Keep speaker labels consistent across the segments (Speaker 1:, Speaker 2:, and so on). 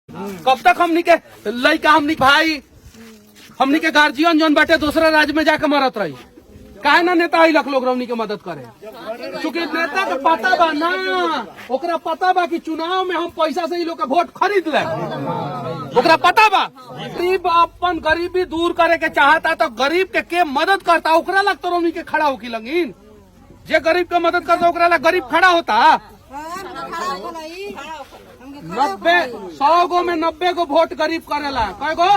Speaker 1: कब तक हमनी के लड़का हमनी भाई हमनी के गार्जियन जौन बाटे दूसरा राज्य में जाके मरत रही, काहे ना नेता आई लख लोग रवनी के मदद करे। चूंकि नेता के पता बा ना, ओकरा पता बा कि चुनाव में हम पैसा से ही लोग का वोट खरीद ले, ओकरा पता बा। गरीब अपन गरीबी दूर करे के चाहता तो गरीब के मदद करता, ओकरा लग तो रवनी के खड़ा होकी लगिन। जे गरीब के मदद करता ओकरा लग गरीब खड़ा होता। 100 गो में 90 गो वोट गरीब करेला। कय गो?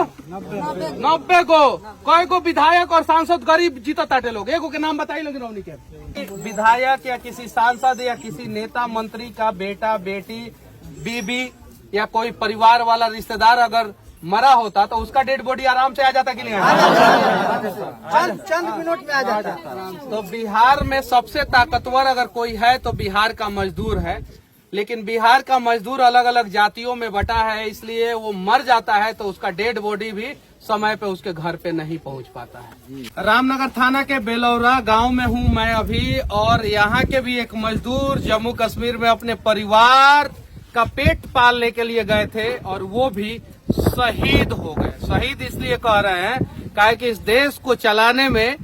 Speaker 1: 90 गो। कय गो विधायक और सांसद गरीब जीतताटे लोग? एगो के नाम बताई लोग रवनी के। विधायक या किसी सांसद या किसी नेता मंत्री का बेटा बेटी बीबी या कोई परिवार वाला रिश्तेदार अगर मरा होता तो उसका डेड बॉडी आराम से आ जाता कि नहीं?
Speaker 2: चंद मिनट में आ जाता।
Speaker 1: तो बिहार में सबसे ताकतवर अगर कोई है तो बिहार का मजदूर है, लेकिन बिहार का मजदूर अलग अलग जातियों में बटा है, इसलिए वो मर जाता है तो उसका डेड बॉडी भी समय पे उसके घर पे नहीं पहुंच पाता है। रामनगर थाना के बेलौरा गांव में हूं मैं अभी, और यहाँ के भी एक मजदूर जम्मू कश्मीर में अपने परिवार का पेट पालने के लिए गए थे और वो भी शहीद हो गए। शहीद इसलिए कह रहे हैं काहे कि इस देश को चलाने में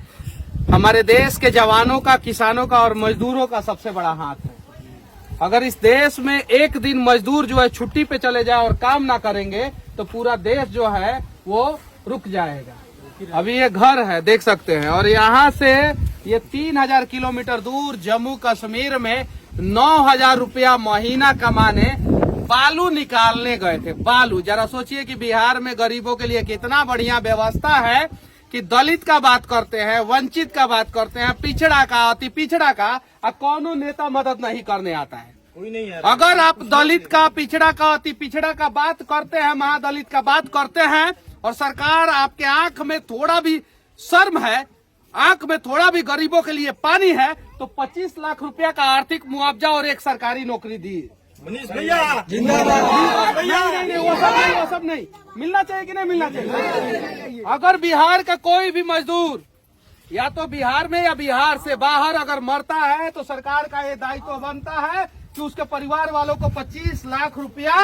Speaker 1: हमारे देश के जवानों का, किसानों का और मजदूरों का सबसे बड़ा हाथ है। अगर इस देश में एक दिन मजदूर जो है छुट्टी पे चले जाए और काम ना करेंगे तो पूरा देश जो है वो रुक जाएगा। अभी ये घर है देख सकते हैं, और यहाँ से ये 3000 किलोमीटर दूर जम्मू कश्मीर में 9000 रुपया महीना कमाने बालू निकालने गए थे। बालू, जरा सोचिए कि बिहार में गरीबों के लिए कितना बढ़िया व्यवस्था है कि दलित का बात करते हैं, वंचित का बात करते हैं, पिछड़ा का, अति पिछड़ा का, और कौनो नेता मदद नहीं करने आता है।
Speaker 2: कोई नहीं है।
Speaker 1: अगर आप दलित का, पिछड़ा का, अति पिछड़ा का बात करते हैं, महादलित का बात करते हैं, और सरकार आपके आंख में थोड़ा भी शर्म है, आंख में थोड़ा भी गरीबों के लिए पानी है, तो 25 लाख रुपया का आर्थिक मुआवजा और एक सरकारी नौकरी दी।
Speaker 2: मनीष भैया
Speaker 1: जिंदाबाद। नहीं, वो सब नहीं मिलना चाहिए कि नहीं मिलना चाहिए। अगर बिहार का कोई भी मजदूर या तो बिहार में या बिहार से बाहर अगर मरता है तो सरकार का ये दायित्व बनता है कि उसके परिवार वालों को 25 लाख रुपया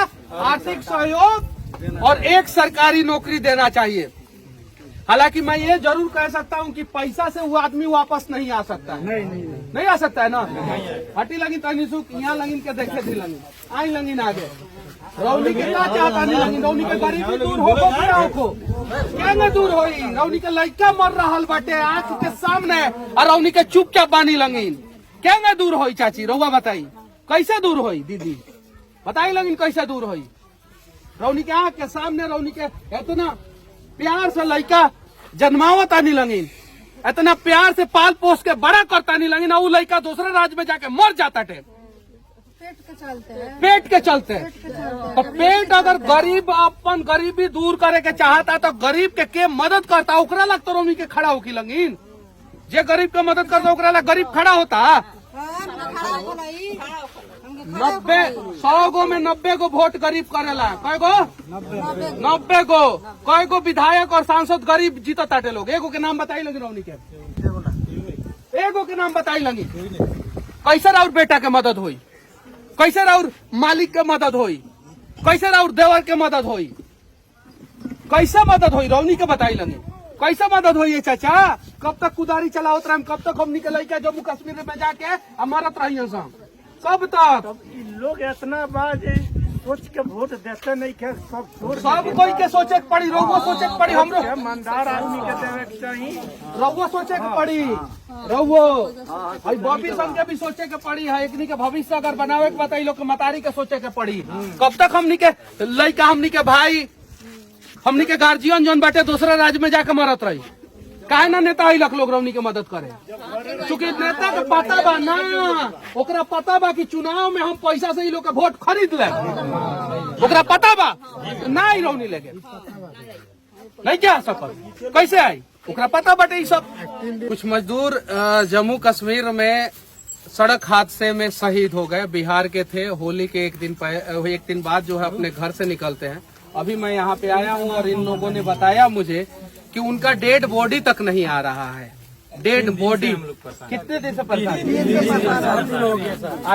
Speaker 1: आर्थिक सहयोग और एक सरकारी नौकरी देना चाहिए। हालांकि मैं ये जरूर कह सकता हूँ कि पैसा से वो आदमी वापस नहीं आ सकता है। नहीं आ सकता है ना। हटी लगी तनी सुख यहाँ लगिन के देखे थी लगिन आई लगिन आगे रवनी के क्या चाहता नहीं लगिन। रवनी के गरीबी दूर होको क्या होको क्या दूर होई। रवनी के लड़का मर रहा बाटे आंख के सामने और रवनी के चुप क्या बानी लगिन क्या दूर होई। चाची रउआ बताई कैसे दूर होई? दीदी बताई लगिन कैसे दूर होई? रवनी के आंख के सामने रवनी के इतना प्यार से लड़का जन्मावता नहीं लगिन, इतना प्यार से पाल पोस के बड़ा करता नहीं लगिन, वो लड़का दूसरे राज्य में जाके मर जाता टे पेट के चलते। तो पेट अगर गरीब अपन गरीबी दूर करे के चाहता तो गरीब के मदद करता, ओकरा लग तो रवनी के खड़ा होकी लगिन। जे गरीब के मदद करता ओकरा लग गरीब खड़ा होता। 100 गो में 90 गो वोट गरीब करेला। कय गो? 90 गो। कय गो विधायक और सांसद गरीब जीतताटे लोग? एगो के नाम बताई लगी रवनी के। एगो के नाम बताई लगी। कैसे राउर बेटा के मदद हुई? कैसे राउर मालिक के मदद हुई? कैसे राउर देवर के मदद हुई? कैसे मदद हुई? रवनी के बताई लगी कैसे मदद हुई है चाचा? कब तक कुदारी चलावत रहे? कब तक हमनी के लड़का जम्मू कश्मीर में जाके मरत रही कब तक?
Speaker 2: लोग इतना बात सोच के वोट देते नहीं के
Speaker 1: सब कोई के सोचे के पड़ी। रउआ सोचे के पड़ी, हमरो
Speaker 2: ईमानदार आदमी के देवे के चाहिए।
Speaker 1: रउआ सोचे के पड़ी, रउआ बॉबी संघ के भी सोचे के पड़ी है। एकनी के भविष्य अगर बनावे के बताई लोग के मतारी के सोचे के पड़ी। कब तक हमनी के लड़का, हमनी के भाई, हमनी के गार्जियन जौन बाटे दूसरा राज्य में जाके मरत रही, काहे ना नेता आई लख लोग रवनी के मदद करे। चूंकि नेता के पता बा ना, ओकरा पता बा कि चुनाव में हम पैसा से ही लोग का वोट खरीद ले, ओकरा पता बा ना आई रवनी लेके नहीं क्या सकल कैसे आई, ओकरा पता बाटे ये सब। कुछ मजदूर जम्मू कश्मीर में सड़क हादसे में शहीद हो गए। बिहार के थे। होली के एक दिन बाद जो है अपने घर से निकलते हैं। अभी मैं यहाँ पे आया हूँ और इन लोगों ने बताया मुझे कि उनका डेड बॉडी तक नहीं आ रहा है। डेड बॉडी कितने दिन से परेशान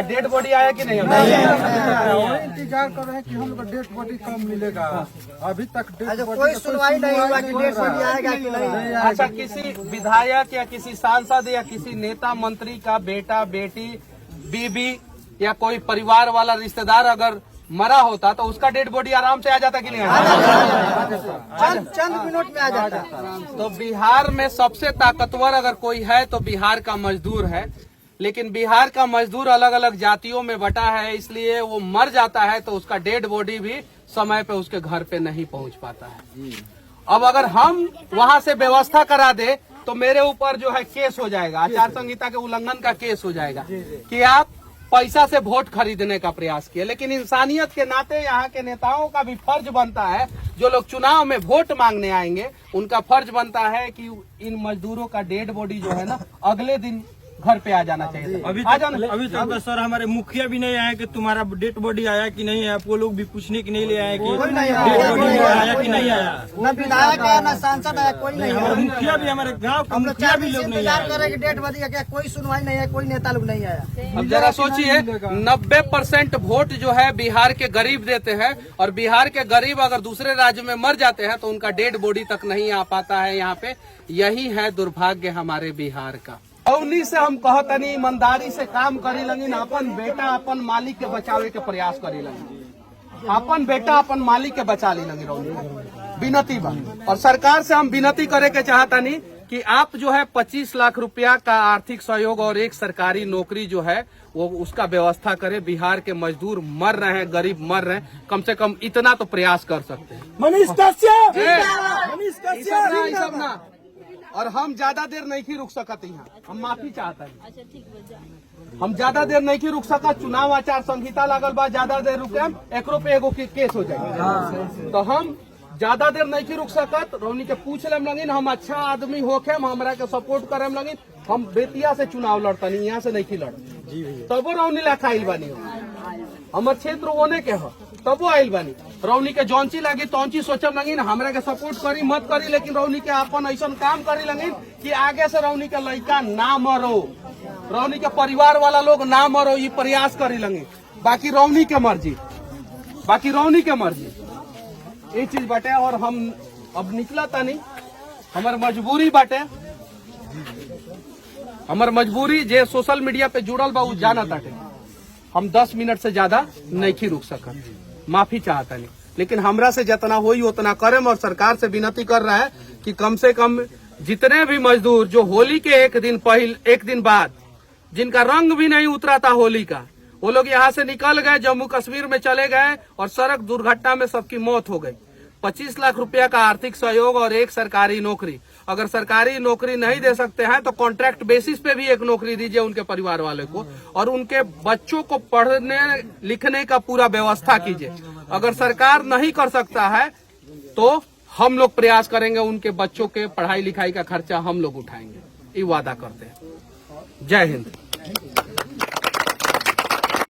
Speaker 1: डेड बॉडी आया कि नहीं?
Speaker 3: इंतजार कर रहे हैं कि हम लोग डेड बॉडी कब मिलेगा। अभी तक
Speaker 2: कोई सुनवाई नहीं हुआ कि डेड बॉडी आएगा कि नहीं।
Speaker 1: अच्छा, किसी विधायक या किसी सांसद या किसी नेता मंत्री का बेटा बेटी बीबी या कोई परिवार वाला रिश्तेदार अगर मरा होता तो उसका डेड बॉडी आराम से आ जाता कि नहीं
Speaker 2: चंद मिनट में आ जाता।
Speaker 1: तो बिहार में सबसे ताकतवर अगर कोई है तो बिहार का मजदूर है, लेकिन बिहार का मजदूर अलग अलग जातियों में बटा है, इसलिए वो मर जाता है तो उसका डेड बॉडी भी समय पे उसके घर पे नहीं पहुंच पाता है। अब अगर हम वहां से व्यवस्था करा दे तो मेरे ऊपर जो है केस हो जाएगा, आचार संहिता के उल्लंघन का केस हो जाएगा कि आप पैसा से वोट खरीदने का प्रयास किया। लेकिन इंसानियत के नाते यहाँ के नेताओं का भी फर्ज बनता है, जो लोग चुनाव में वोट मांगने आएंगे उनका फर्ज बनता है कि इन मजदूरों का डेड बॉडी जो है ना अगले दिन घर पे आ जाना चाहिए।
Speaker 4: अभी तक सर हमारे मुखिया भी नहीं आए कि तुम्हारा डेड बॉडी आया कि नहीं आया, वो लोग भी पूछने की नहीं ले आए कि डेड बॉडी आया कि नहीं आया।
Speaker 2: न विधायक आया न सांसद आया, कोई नहीं
Speaker 4: हमारे मुखिया भी, हमारे गाँव का मुखिया भी लोग नहीं
Speaker 2: इंतजार कर रहे कि डेड बॉडी का कोई सुनवाई नहीं है, कोई नेता लोग नहीं आया।
Speaker 1: अब जरा सोचिए 90% वोट जो है बिहार के गरीब देते हैं, और बिहार के गरीब अगर दूसरे राज्य में मर जाते हैं तो उनका डेड बॉडी तक नहीं आ पाता है यहाँ पे। यही है दुर्भाग्य हमारे बिहार का। उन्हीं से हम कहतनी ईमानदारी से काम करी लगी, अपन बेटा अपन मालिक के बचावे के प्रयास करी लगी, अपन बेटा अपन मालिक के बचा ली लगी रौनी विनती बा। और सरकार से हम विनती करे के चाहतनी कि आप जो है 25 लाख रुपया का आर्थिक सहयोग और एक सरकारी नौकरी जो है वो उसका व्यवस्था करे। बिहार के मजदूर मर रहे हैं, गरीब मर रहे हैं, कम से कम इतना तो प्रयास कर सकते हैं।
Speaker 4: मनीष कश्यप
Speaker 1: ई सब ना। और हम ज्यादा देर नहीं रुक सकत यहाँ, हम माफी चाहते हैं। हम ज्यादा देर नहीं रुक सकत, चुनाव आचार संहिता लागल बा, ज्यादा देर रुके एकरो पे एगो केस हो जाएगा। तो हम ज्यादा देर नहीं रुक सकत। रौनी के पूछ लेम लगिन, हम अच्छा आदमी होके हमरा के सपोर्ट करम लगिन, हम बेतिया से चुनाव लड़तनी, यहाँ से नहीं लड़ तबो रौनी लाखा आइल बानी, हमार क्षेत्र ओने के हो तबो आइल बानी। रौनी के जौनची लगी तौनची सोचम लगिन, हमरा के सपोर्ट करी मत करी, लेकिन रौनी के अपन ऐसा काम करी लगिन कि आगे से रौनी के लड़का ना मरो, रौनी के परिवार वाला लोग ना मरो, ये प्रयास करी लगिन। बाकी रौनी के मर्जी, बाकी रौनी के मर्जी ये चीज बाटे। और हम अब निकला था नहीं, हमार मजबूरी बाटे, हमार मजबूरी जे सोशल मीडिया पे जुड़ल बा उ जाना ताटे। हम 10 मिनट से ज्यादा नहीं रुक सकत, माफी चाहता नहीं, लेकिन हमरा से जितना होई उतना करें। और सरकार से विनती कर रहा है कि कम से कम जितने भी मजदूर जो होली के एक दिन बाद जिनका रंग भी नहीं उतरा था होली का, वो लोग यहाँ से निकल गए, जम्मू कश्मीर में चले गए और सड़क दुर्घटना में सबकी मौत हो गई। 25 लाख रुपया का आर्थिक सहयोग और एक सरकारी नौकरी। अगर सरकारी नौकरी नहीं दे सकते हैं तो कॉन्ट्रैक्ट बेसिस पे भी एक नौकरी दीजिए उनके परिवार वाले को, और उनके बच्चों को पढ़ने लिखने का पूरा व्यवस्था कीजिए। अगर सरकार नहीं कर सकता है तो हम लोग प्रयास करेंगे, उनके बच्चों के पढ़ाई लिखाई का खर्चा हम लोग उठाएंगे, ये वादा करते हैं। जय हिंद।